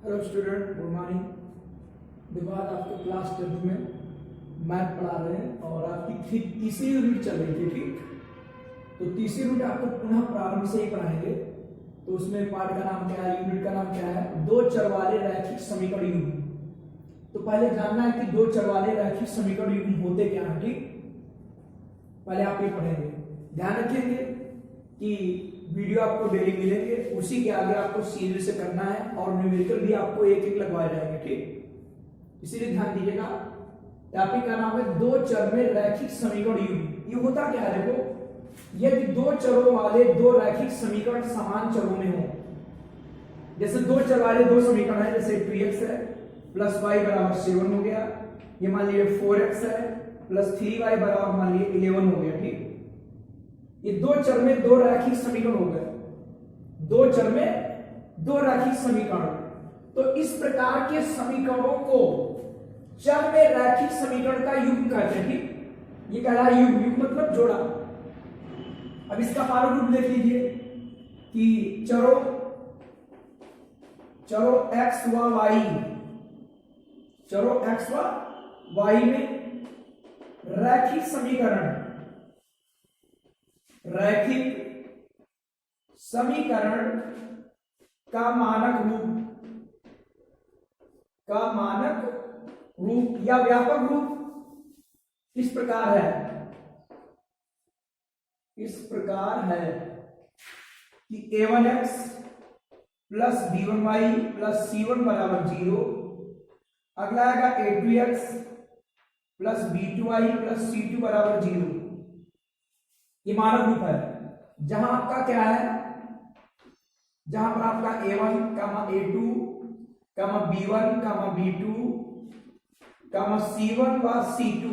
Hello student, good morning. देखो आज आपके क्लास 10th में मैथ पढ़ा रहे हैं और आपकी तीसरी यूनिट चल रही थी। ठीक, तो तीसरी यूनिट आपको पुनः प्रारंभ से ही पढ़ाएंगे। तो उसमें पार्ट का नाम क्या है, यूनिट का नाम क्या है? दो चर वाले रैखिक समीकरण युग्म। तो पहले जानना है कि दो चर वाले रैखिक समीकरण युग्म होते क्या है। ठीक, पहले आप ये पढ़ेंगे। ध्यान रखेंगे कि वीडियो आपको डेली मिलेंगे, उसी के आगे आपको सीरीज से करना है और न्यूमेरिकल भी आपको एक एक लगवाए जाएंगे। ठीक, इसीलिए ध्यान दीजिएगा। टॉपिक का नाम है दो चर में रैखिक समीकरण युग्म। ये होता क्या है? देखो, यदि दो चरों वाले दो रैखिक समीकरण समान चरों में हो, जैसे दो चर वाले दो समीकरण है, जैसे 2x है प्लस y बराबर 7 हो गया, ये मान लीजिए 4x है प्लस 3y बराबर मान लीजिए 11 हो गया। ठीक, ये दो चर में दो रैखिक समीकरण हो गए, दो चर में दो रैखिक समीकरण। तो इस प्रकार के समीकरणों को चर में रैखिक समीकरण का युग्म कहते हैं। ठीक, ये कहला युग्म, युग्म मतलब जोड़ा। अब इसका पारण रूप देख लीजिए कि चरों x व y, चरों x व y में रैखिक समीकरण, रैखिक समीकरण का मानक रूप या व्यापक रूप इस प्रकार है कि a1x plus b1y plus c1 बराबर 0। अगला आएगा a2x plus b2y plus c2 बराबर 0। ये मानक रूप है। जहां आपका क्या है, जहां पर आपका a1, a2, b1, b2, c1 व c2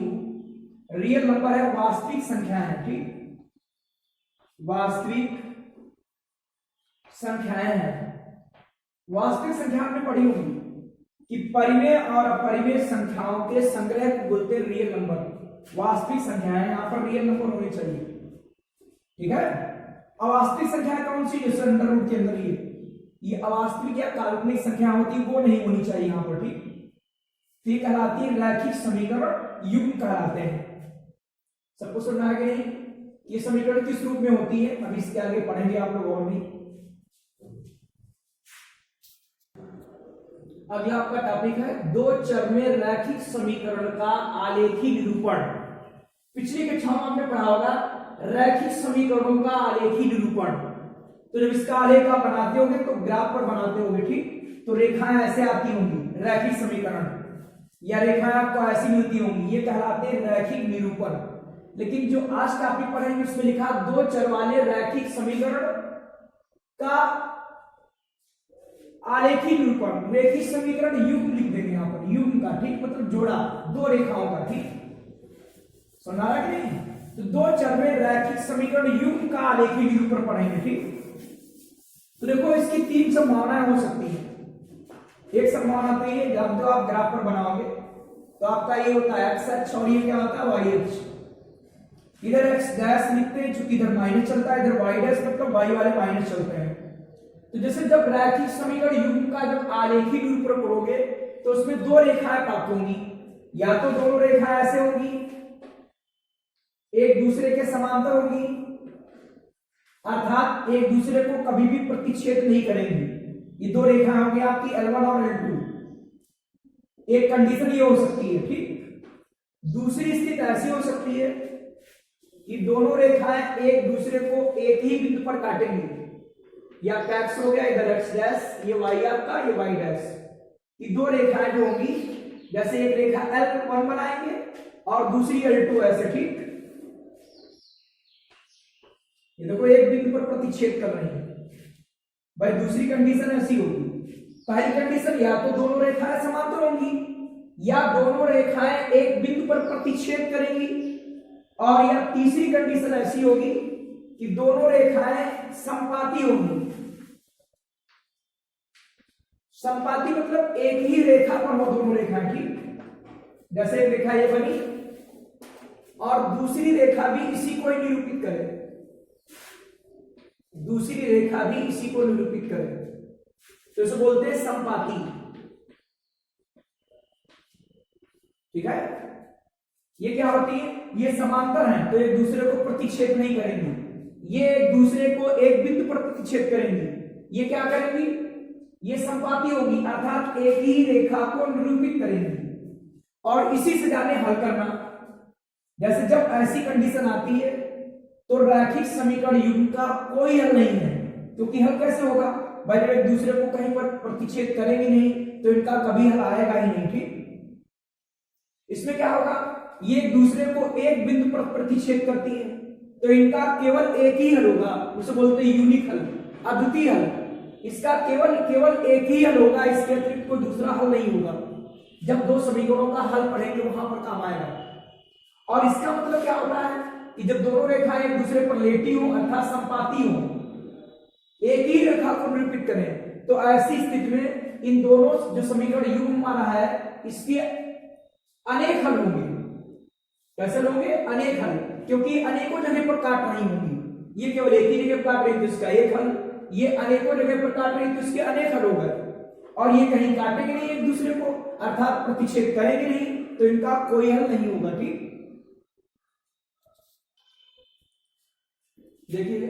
रियल नंबर है, वास्तविक संख्या है। ठीक, वास्तविक संख्याएं हैं। वास्तविक संख्या आपने पढ़ी होगी कि परिमेय और अपरिमेय संख्याओं के संग्रह को बोलते हैं रियल नंबर। वास्तविक संख्याएं, यहां पर रियल नंबर होने चाहिए। ठीक है, अवास्तविक संख्या कौन सी? जैसे अंडर रूट के अंदर ये अवास्तविक या काल्पनिक संख्या होती है, वो नहीं होनी चाहिए यहां पर। ठीक, ये कहलाती है रैखिक समीकरण युग्म कहलाते हैं। सबको समझ आ गया ये समीकरण किस रूप में होती है? अभी इसके आगे पढ़ेंगे आप लोग और भी। अगला आपका टॉपिक है दो चर में रैखिक समीकरण का आलेखी निरूपण। पिछली कक्षा में आपने पढ़ा होगा रैखिक समीकरणों का आलेखी निरूपण। तो जब इसका आलेख आप बनाते होंगे तो ग्राफ पर बनाते होंगे। ठीक, तो रेखाएं ऐसे आती होंगी, रैखिक समीकरण या रेखाएं आपको ऐसी मिलती होंगी, ये कहलाते हैं रैखिक निरूपण। लेकिन जो आज टॉपिक पढ़ेंगे उसमें लिखा दो चर वाले रैखिक समीकरण का आलेखी निरूपण, रैखिक समीकरण युग्म लिख देंगे यहां पर, युग्म का। ठीक, मतलब जोड़ा दो रेखाओं का। ठीक, सुना रहा कि नहीं? तो दो चर में रैखिक समीकरण युग्म का आलेखी निरूपण पढ़ेंगे। ठीक, तो देखो इसकी तीन संभावनाएं हो सकती है। एक संभावना तो ये, जब जो आप ग्राफ पर बनाओगे तो आपका ये होता है x अक्ष और ये क्या होता है y अक्ष। इधर x डैश लिखते हैं चूंकि इधर माइनस चलता है, इधर y डैश मतलब y वाले माइनस चलते हैं। तो जैसे जब रैखिक समीकरण युग्म का जब आलेखी निरूपण करोगे तो उसमें दो रेखाएं प्राप्त होंगी, या तो दोनों रेखाएं ऐसे होंगी, एक दूसरे के समांतर होगी, अर्थात एक दूसरे को कभी भी प्रतिच्छेद नहीं करेंगी। ये दो रेखाएं होंगी आपकी L1 और L2। एक कंडीशन ये हो सकती है। ठीक, दूसरी स्थिति ऐसी हो सकती है कि दोनों रेखाएं एक दूसरे को एक ही बिंदु पर काटेंगी, या x हो गया इधर x डैश, ये y आपका, ये y डैश। ये दो रेखाएं जो होंगी, जैसे एक रेखा L1 बनाएंगे और दूसरी L2 ऐसे। ठीक, ये देखो एक बिंदु पर प्रतिच्छेद कर रही है भाई। दूसरी कंडीशन ऐसी होगी, पहली कंडीशन या तो दोनों रेखाएं समांतर होंगी या दोनों रेखाएं एक बिंदु पर प्रतिच्छेद करेंगी, और या तीसरी कंडीशन ऐसी होगी कि दोनों रेखाएं समपाती होंगी। समपाती मतलब एक ही रेखा पर हो दोनों रेखाएं। ठीक, जैसे एक रेखा ये बनी और दूसरी रेखा भी इसी को निरूपित करे, दूसरी रेखा भी इसी को निरूपित करे, तो इसे बोलते हैं समपाती। ठीक है, ये क्या होती है, ये समांतर है तो एक दूसरे को प्रतिच्छेद नहीं करेंगे, ये एक दूसरे को एक बिंदु पर प्रतिच्छेद करेंगे, ये क्या करेंगी, ये संपाती होगी अर्थात एक ही रेखा को निरूपित करेंगी। और इसी से जाने हल करना, जैसे जब ऐसी कंडीशन आती है तो रैखिक समीकरण युग्म का कोई हल नहीं है, क्योंकि हल कैसे होगा भाई, जब एक दूसरे को कहीं पर प्रतिच्छेद करेंगे नहीं तो इनका कभी हल आएगा ही नहीं। ठीक, इसमें क्या होगा, ये एक दूसरे को एक बिंदु पर प्रतिच्छेद करती है तो इनका केवल एक ही हल होगा, उसे बोलते हैं यूनिक हल, अद्वितीय हल। इसका केवल एक ही हल होगा, इसके अतिरिक्त कोई दूसरा हल नहीं होगा। जब दो समीकरणों का हल पढ़ेंगे वहां पर काम आएगा। और इसका मतलब क्या होता है कि जब दोनों रेखाएं एक दूसरे पर लेटी हो अर्थात संपाती हो, एक ही रेखा को निरूपित करें, तो ऐसी स्थिति में इन दोनों जो समीकरण युग्म माना है इसके अनेक हल होंगे। कैसे होंगे, अनेक हल, क्योंकि अनेकों जगह पर काट नहीं होंगी, ये केवल एक ही जगह पर काट रही तो इसका एक हल, ये अनेकों जगह पर काट रही तो इसके अनेक हल हो गए। और ये कहीं काटेंगे नहीं एक दूसरे को अर्थात प्रतिच्छेद करेंगे नहीं तो इनका कोई हल नहीं होगा। ठीक, देखिए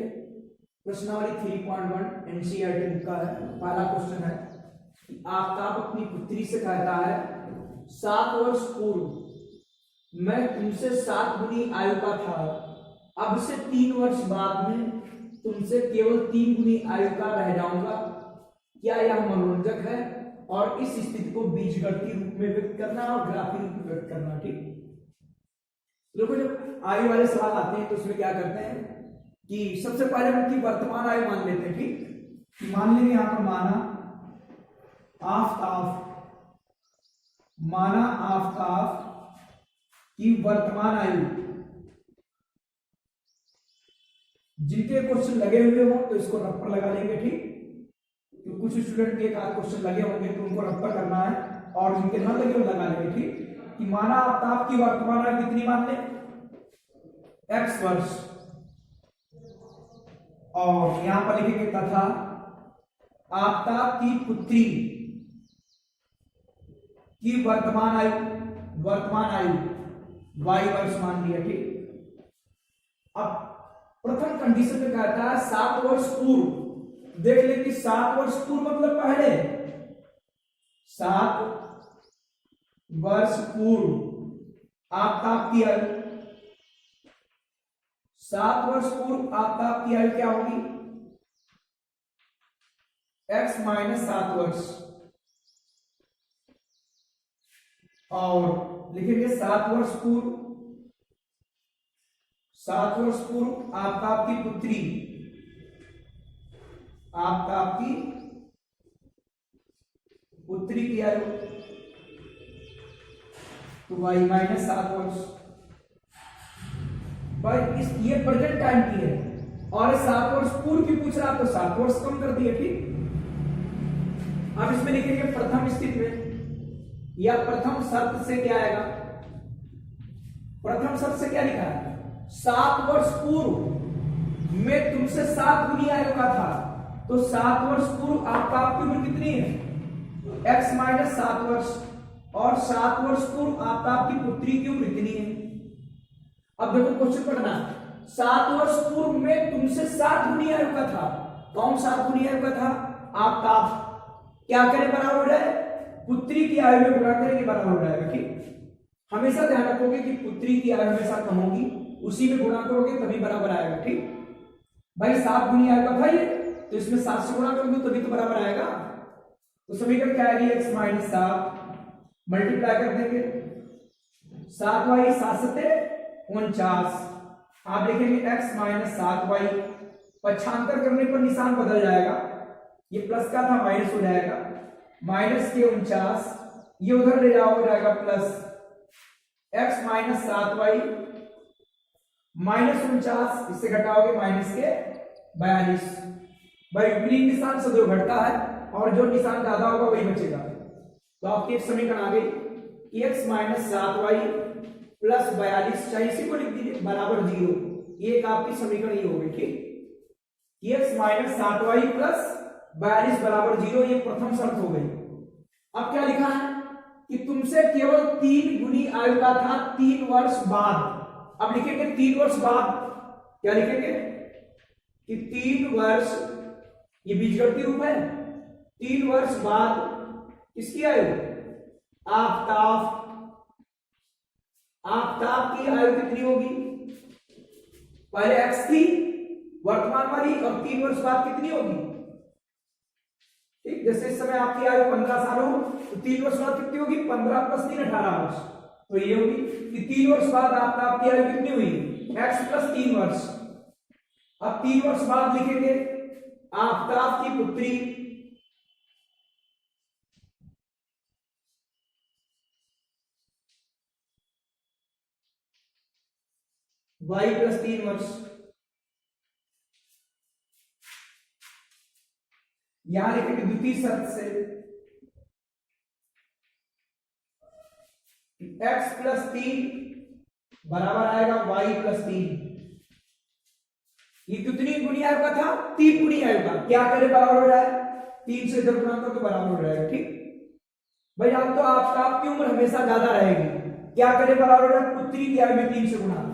प्रश्नावली 3.1 एनसीईआरटी बुक का है। पहला क्वेश्चन है कि आफ्ताब अपनी पुत्री से कहता है 7 वर्ष पूर्व मैं तुमसे 7 गुनी आयु का था, अब से 3 वर्ष बाद में तुमसे केवल 3 गुनी आयु का रह जाऊंगा, क्या यह मनोरंजक है? और इस स्थिति को बीजगणितीय रूप में व्यक्त करना और ग्राफीय रूप में व्यक्त करना। ठीक, देखो जब आयु वाले सवाल आते हैं तो उसमें क्या करते हैं कि सबसे पहले उनकी वर्तमान आयु मान लेते हैं। ठीक, मान लेंगे यहां पर माना आफ्ताब की वर्तमान आयु, जिनके क्वेश्चन लगे हुए हो तो इसको रफ पर लगा लेंगे। ठीक, तो कुछ स्टूडेंट के एक आध क्वेश्चन लगे होंगे तो उनको रफ पर करना है, और जिनके न लगे वो लगा लेंगे। ठीक, कि माना आफ्ताब की वर्तमान आयु कितनी मान ले, x वर्ष, और यहां पर लिखेंगे तथा आफ्ताब की पुत्री की वर्तमान आयु y वर्ष मान लिया। ठीक, अब प्रथम कंडीशन में कहता है 7 वर्ष पूर्व, देख ले कि 7 वर्ष पूर्व मतलब पहले, 7 वर्ष पूर्व आफ्ताब की आयु, 7 वर्ष पूर्व आफ्ताब की आयु क्या होगी, x माइनस 7 वर्ष, और लिखेंगे 7 वर्ष पूर्व आफ्ताब की पुत्री, की आयु तो y माइनस 7 वर्ष। भाई ये प्रेजेंट टाइम की है और 7 वर्ष पूर्व की पूछ रहा तो 7 वर्ष कम कर दिए। ठीक, अब इसमें लिखेंगे प्रथम स्थिति में या प्रथम शर्त से क्या आएगा, प्रथम शर्त से क्या लिखा है, 7 वर्ष पूर्व में तुमसे 7 गुनी आयु का था, तो 7 वर्ष पूर्व आफ्ताब की उम्र कितनी है, x माइनस 7 वर्ष, और 7 वर्ष पूर्व आफ्ताब की पुत्री की उम्र कितनी है। अब देखो क्वेश्चन पढ़ना, 7 वर्ष पूर्व में तुमसे 7 गुनी आयु का था, कौन 7 गुनी आयु का था, आफ्ताब, क्या करें बराबर हो जाए, पुत्री की आयु में गुणा करेंगे बराबर हो जाएगा। ठीक, हमेशा ध्यान रखोगे कि पुत्री की आयु हमेशा कम होगी, उसी में गुणा करोगे तभी बराबर आएगा। ठीक, भाई 7 गुनी आयु का था ये, तो इसमें 7 से गुणा करोगे तभी तो बराबर आएगा। तो समीकरण क्या आएगी, x माइनस 7 मल्टीप्लाई कर देंगे 7y 7 सते 49, आप देखेंगे x माइनस 7y, पक्षांतर करने पर निशान बदल जाएगा, ये प्लस का था माइनस हो जाएगा, माइनस के 49, ये उधर ले जाओ हो जाएगा plus, x minus 7y minus 49, इससे घटाओगे माइनस के 42। भाई विपरीत निशान से जो घटता है और जो निशान ज्यादा होगा वही बचेगा, तो आपकी एक समीकरण आ गई कि x माइनस 7y प्लस 42, चाहे इसी को लिख दीजिए बराबर 0, ये एक आपकी समीकरण ये होगी। ठीक, x माइनस 7y प्लस 42 बराबर 0, ये प्रथम शर्त हो गई। अब क्या लिखा है कि तुमसे केवल 3 गुनी आयु का था 3 वर्ष बाद। अब लिखेंगे 3 वर्ष बाद, क्या लिखेंगे कि 3 वर्ष, ये बीजगणितीय रूप है, 3 वर्ष बाद किसकी आयु, आफताब, आफताब की आयु कितनी होगी, पहले x थी वर्तमान वाली, और 3 वर्ष बाद कितनी होगी, ठीक, जैसे इस समय आपकी आयु 15 साल हो तो 3 वर्ष बाद कितनी होगी, 15 + 3 18 वर्ष, तो ये होगी कि 3 वर्ष बाद आपकी आयु कितनी हुई, x + 3 वर्ष। अब 3 वर्ष बाद लिखेंगे आफताब की पुत्री y + 3 वर्ष। यहां लिखेंगे द्वितीय शर्त से x + 3 बराबर आएगा y + 3। ये कितनी गुनी आयु का था, 3 गुनी आयु का, क्या करे बराबर हो जाए, 3 से इधर गुणा कर तो बराबर हो जाएगा, ठीक भाई। आप तो आपकी उम्र हमेशा ज्यादा रहेगी, क्या करे बराबर हो जाए, पुत्री की आयु में 3 से गुणा,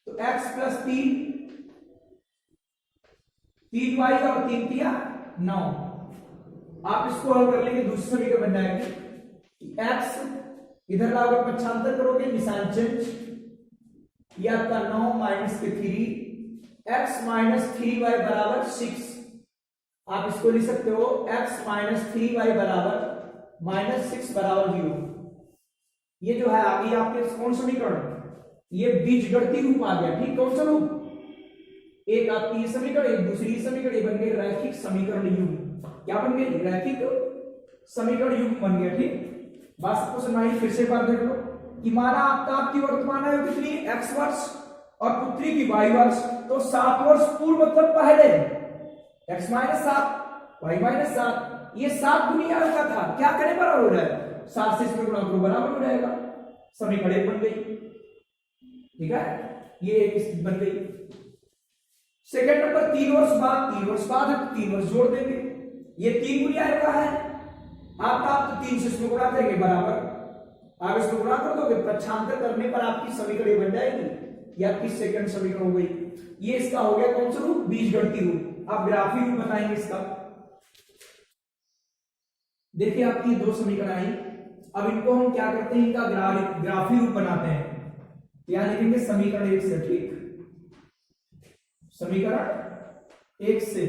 तो x + 3 3y और 3 किया 9। आप इसको हल कर लेंगे, दूसरी समीकरण बन जाएगी x इधर लाओगे, पक्षांतर करोगे, निशान चेंज, या 9 - 3 x - 3y बराबर 6। आप इसको लिख सकते हो x - 3y बराबर -6 बराबर 0। ये जो है आगे आपके कौन समीकरण, ये बीजगणितीय रूप आ गया, ठीक, कौन सा रूप, एक आपकी समीकरण, एक दूसरी समीकरण, ये बन गई रैखिक समीकरण युग्म। क्या बन गई, रैखिक समीकरण युग्म बन गया, ठीक। बात सबको सुनाई, फिर से एक बार देख लो कि माना आपकी वर्तमान आयु कितनी, x वर्ष और पुत्री की y वर्ष, तो 7 वर्ष पूर्व मतलब पहले x - 7 y - 7, ये 7 गुनी आयु का था, क्या करें बराबर हो जाए, 7 से इसमें गुणा करो बराबर हो जाएगा, समीकरण एक बन गई, ठीक है, ये एक स्थिति बन गई। सेकंड नंबर 3 वर्ष बाद, 3 वर्ष बाद है तो 3 वर्ष जोड़ देंगे, ये 3 गुनी आयु का है, आप तो 3 से इसमें गुणा करेंगे बराबर, आप इसमें गुणा कर दोगे, पक्षांतर करने पर आपकी समीकरण बन जाएगी, ये आपकी सेकंड समीकरण हो गई। ये इसका हो गया कौन सा रूप, बीजगणितीय रूप। आप ग्राफीय रूप बताएंगे इसका, देखिए आपकी 2 समीकरण आई, अब इनको हम क्या करते हैं, इनका ग्राफीय रूप बनाते हैं, क्या लिखेंगे, समीकरण 1 से, ठीक, समीकरण 1 से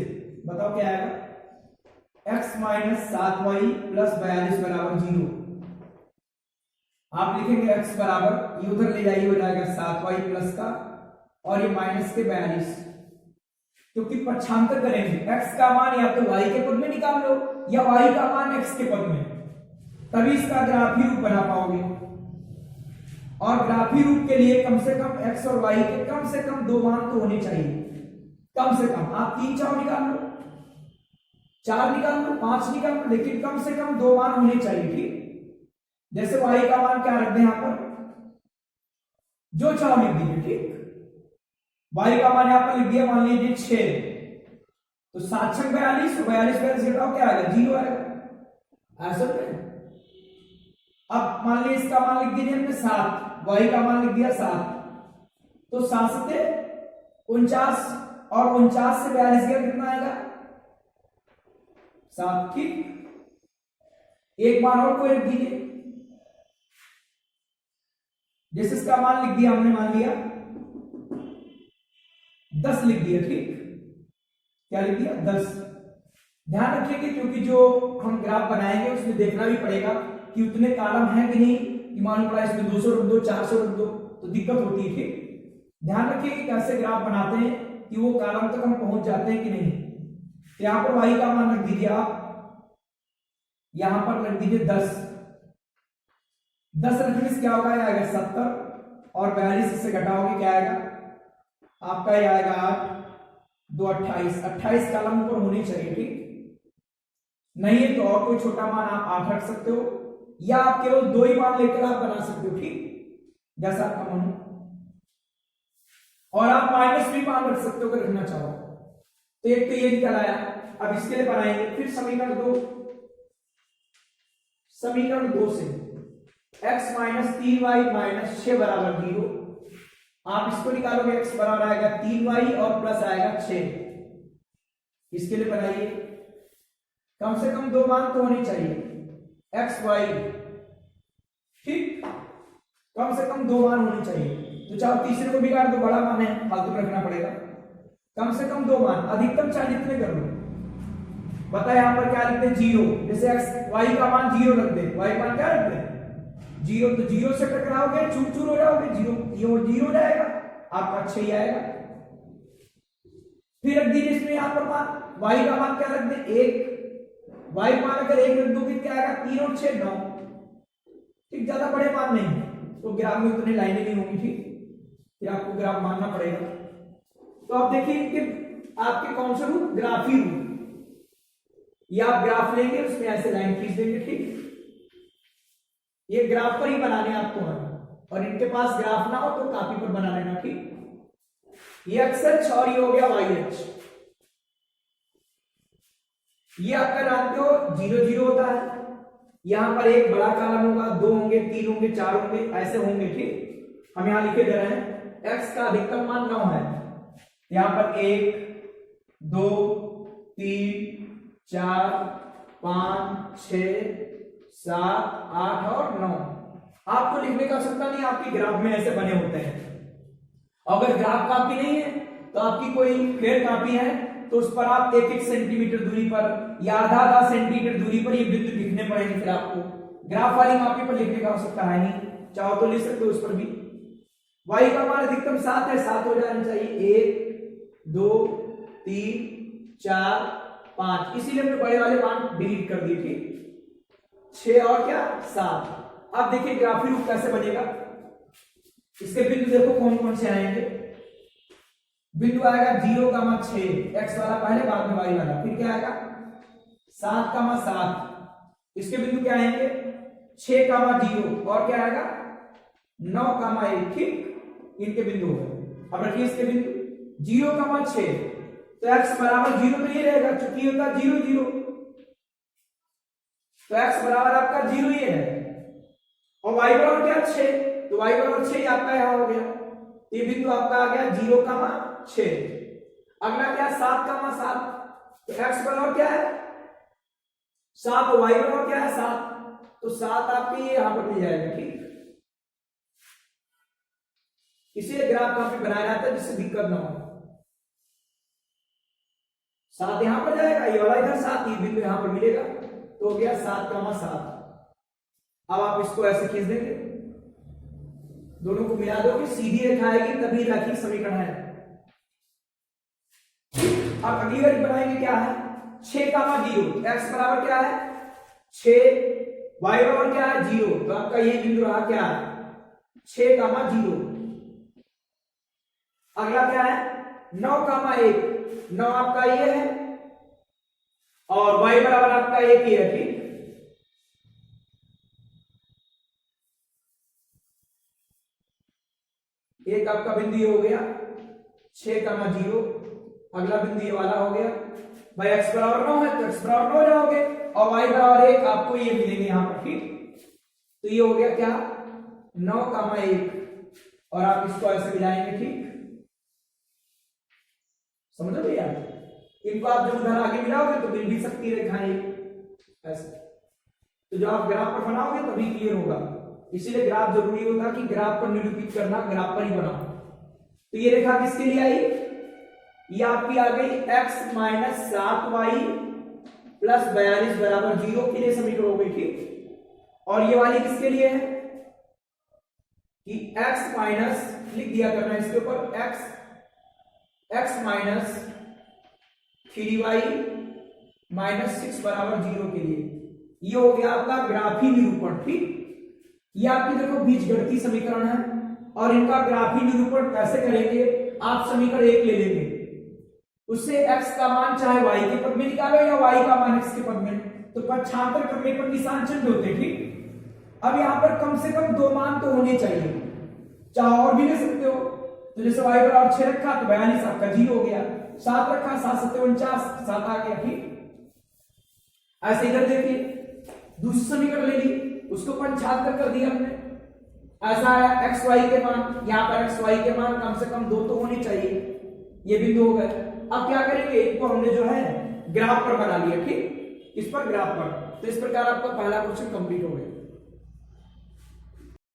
बताओ क्या आएगा, x - 7y + 42 बराबर 0। आप लिखेंगे x बराबर, ये उधर ले जाइए, हो जाएगा 7y प्लस का, और ये माइनस के 42, क्योंकि पक्षांतर करेंगे, x का मान या तो y के पद में निकाल लो या y का मान x के पद में, तभी इसका ग्राफीय रूप बना पाओगे। और ग्राफीय रूप के लिए कम से कम x और y के कम से कम 2 मान तो होने चाहिए, कम से कम। आप 3 4 निकाल लो, 4 निकाल लो, 5 निकाल लो, लेकिन कम से कम 2 मान होने चाहिए, ठीक। जैसे y का मान क्या रख दें यहां पर, जो चाहो लिख दीजिए, ठीक, y का मान यहां पर लिख दिया, मान लीजिए 6, तो 7 6 42, 42 घटाओ क्या आएगा, 0 आएगा, ऐसा नहीं। अब मान लीजिए इसका मान लिख दीजिए हमने 7, y का मान लिख दिया 7, तो 7 से 49, और 49 से 42 गया कितना आएगा, 7, ठीक। एक मान और कोई लिख दीजिए, जैसे इसका मान लिख दिया हमने, मान लिया 10 लिख दिया, ठीक, क्या लिख दिया, 10। ध्यान रखिएगा क्योंकि जो हम ग्राफ बनाएंगे उसमें देखना भी पड़ेगा कि उतने कॉलम हैं कि नहीं, कि मान पड़ा इसमें 200 रख दो, 400 रख दो, तो दिक्कत होती है, ठीक। ध्यान रखिए कि कैसे ग्राफ बनाते हैं कि वो कॉलम तक हम पहुंच जाते हैं कि नहीं। तो यहां पर y का मान रख दीजिए आप, यहां पर रख दीजिए 10, 10 रखने से क्या होगा, आएगा 70, और 42 से घटाओगे क्या आएगा आपका, ये आएगा 8 2 28, 28 कॉलम ऊपर होनी चाहिए, ठीक। नहीं है तो और कोई छोटा मान आप 8 रख सकते हो, या आप केवल 2 ही मान लेकर आप बना सकते हो, ठीक, जैसा आपका मन हो। और आप माइनस भी मान रख सकते हो अगर रखना चाहो। तो एक तो ये निकल आया। अब इसके लिए बनाएंगे फिर समीकरण 2, समीकरण 2 से x माइनस 3y माइनस 6 बराबर 0। आप इसको निकालोगे, x बराबर आएगा 3y और प्लस आएगा 6। इसके लिए बनाइए, कम से कम 2 मान तो होनी चाहिए x y, ठीक, कम से कम 2 मान होनी चाहिए। तो चाहे तीसरे को बिगाड़ दो, बड़ा मान है, फालतू रखना पड़ेगा। कम से कम 2 मान, अधिकतम चाहे जितने कर लो। बता यहाँ पर क्या लिखते हैं, 0। जैसे x y का मान 0 रख दे, y का मान क्या रख दे 0, तो 0 से टकराओगे, चूर चूर हो जाओगे, 0 हो जाएगा, आपका 6 ही आएगा। फिर रख दीजिए इसमें यहाँ पर मान, y का मान क्या रख दे 1, y का मान अगर 1 रख दोगे क्या आएगा, 3 और 6 9, ठीक, ज्यादा बड़े मान नहीं, तो ग्राफ में उतनी लाइनें नहीं होंगी, ठीक, फिर आपको ग्राफ मानना पड़ेगा। तो आप देखिए इनके आपके कौन से रूप, ग्राफी रूप, या आप ग्राफ लेंगे उसमें ऐसे लाइन खींच देंगे, ठीक, ये ग्राफ पर ही बनाने आपको है, और इनके पास ग्राफ ना हो तो कॉपी पर बना लेना, ठीक। ये x और ये हो गया y। ये आपका जानते हो 0 0 होता है, यहां पर एक बड़ा कॉलम होगा, 2 होंगे, 3 होंगे, 4 होंगे, ऐसे होंगे, ठीक। हम यहां लिखे दे रहे हैं x का अधिकतम मान 9 है, यहां पर 1 2 3 4 5 6 7 8 और 9। आपको लिखने का आवश्यकता नहीं, आपकी ग्राफ में ऐसे बने होते हैं। अगर ग्राफ कॉपी नहीं है तो आपकी कोई फेयर कॉपी है तो उस पर आप 1-1 सेंटीमीटर दूरी पर या आधा सेंटीमीटर दूरी पर ये बिंदु लिखने पड़ेंगे। फिर आपको ग्राफ वाली कॉपी पर लिखने का आवश्यकता है नहीं, चाहो तो लिख सकते हो उस पर भी। y का मान अधिकतम 7 है, 7 हो जाना चाहिए, 1 2 3 4 5, इसीलिए हमने बड़े वाले मान डिलीट कर दिए, ठीक। 6 और क्या 7। अब देखिए ग्राफी रूप कैसे बनेगा, इसके बिंदु देखो कौन कौन से आएंगे। बिंदु आएगा 0,6, x वाला पहले, बाद में y वाला, फिर क्या आएगा 7,7, इसके बिंदु क्या आएंगे 6,0 और क्या आएगा 9,1, ठीक, इनके बिंदु हो गए। अब रखिए इसके बिंदु 0,6, तो x बराबर 0 तो ये रहेगा, चूंकि होता 0 0, तो x बराबर आपका 0 ये है, और y बराबर क्या 6, तो y बराबर 6 आपका यहां हो गया, ये बिंदु आपका आ गया 0,6। अगला क्या 7,7, तो x बराबर क्या है 7, y बराबर क्या है 7, तो 7 आपके ये यहां पर मिल जाएगा, ठीक। इसीलिए ग्राफ काफी बनाया जाता है जिससे दिक्कत ना हो। 7 यहां पर जाएगा, ये वाला इधर 7, ये बिंदु यहां पर मिलेगा, तो हो गया 7,7। अब आप इसको ऐसे खींच देंगे, दोनों को मिला दोगे, सीधी रेखा आएगी, तभी रैखिक समीकरण है। अब अगली बार बनाएंगे क्या है 6,0, x बराबर क्या है 6, y बराबर क्या है 0, तो आपका ये बिंदु रहा क्या है 6,0। अगला क्या है 9,1, 9 आपका ये है, और y बराबर आपका 1 ही है, ठीक। एक आपका बिंदु ये हो गया 6,0, अगला बिंदु ये वाला हो गया। भाई x बराबर 9 है तो x बराबर 9 जाओगे, और y बराबर 1, आपको ये मिलेंगे यहां पर, ठीक। तो ये हो गया क्या 9,1, और आप इसको ऐसे मिलाएंगे, ठीक, समझ रहे भैया। इनको आप जब उधर आगे मिलाओगे तो मिल भी सकती है रेखाएं ऐसे, तो जब आप ग्राफ पर बनाओगे तभी क्लियर होगा। इसीलिए ग्राफ जरूरी होता है कि ग्राफ पर निरूपित करना, ग्राफ पर ही बनाओ। तो ये रेखा किसके लिए आई, ये आपकी आ गई x माइनस 7y प्लस 42 बराबर 0 के लिए समीकरण हो गई, ठीक। और ये वाली किसके लिए है कि x माइनस, लिख दिया करना इसके ऊपर, x माइनस 3y माइनस 6 बराबर 0 के लिए। ये हो गया आपका ग्राफी निरूपण, ठीक। ये आपकी देखो बीजगणितीय समीकरण है, और इनका ग्राफी निरूपण कैसे करेंगे, आप समीकरण 1 ले लेंगे, उससे x का मान चाहे y के पद में निकालो या y का मान x के पद में, तो पक्षांतर करने पर निशान चिन्ह होते, ठीक। अब यहां पर कम से कम 2 मान तो होने चाहिए, चाहे और भी ले सकते हो। तो जैसे y बराबर 6 रखा तो 42 आपका 0 हो गया, 7 रखा 7 7 49, 7 आ गया, ठीक। ऐसे इधर देखिए दूसरी समीकरण ले ली, उसको 75 कर दिया हमने। ऐसा है एक्स वाई के मान, यहाँ पर एक्स वाई के मान कम से कम 2 तो होने चाहिए, ये भी 2 हो गए। अब क्या करेंगे, इनको हमने जो है ग्राफ पर बना लिया, ठीक, इस पर ग्राफ पर। तो इस प्रकार आपका पहला क्वेश्चन कंप्लीट हो गया।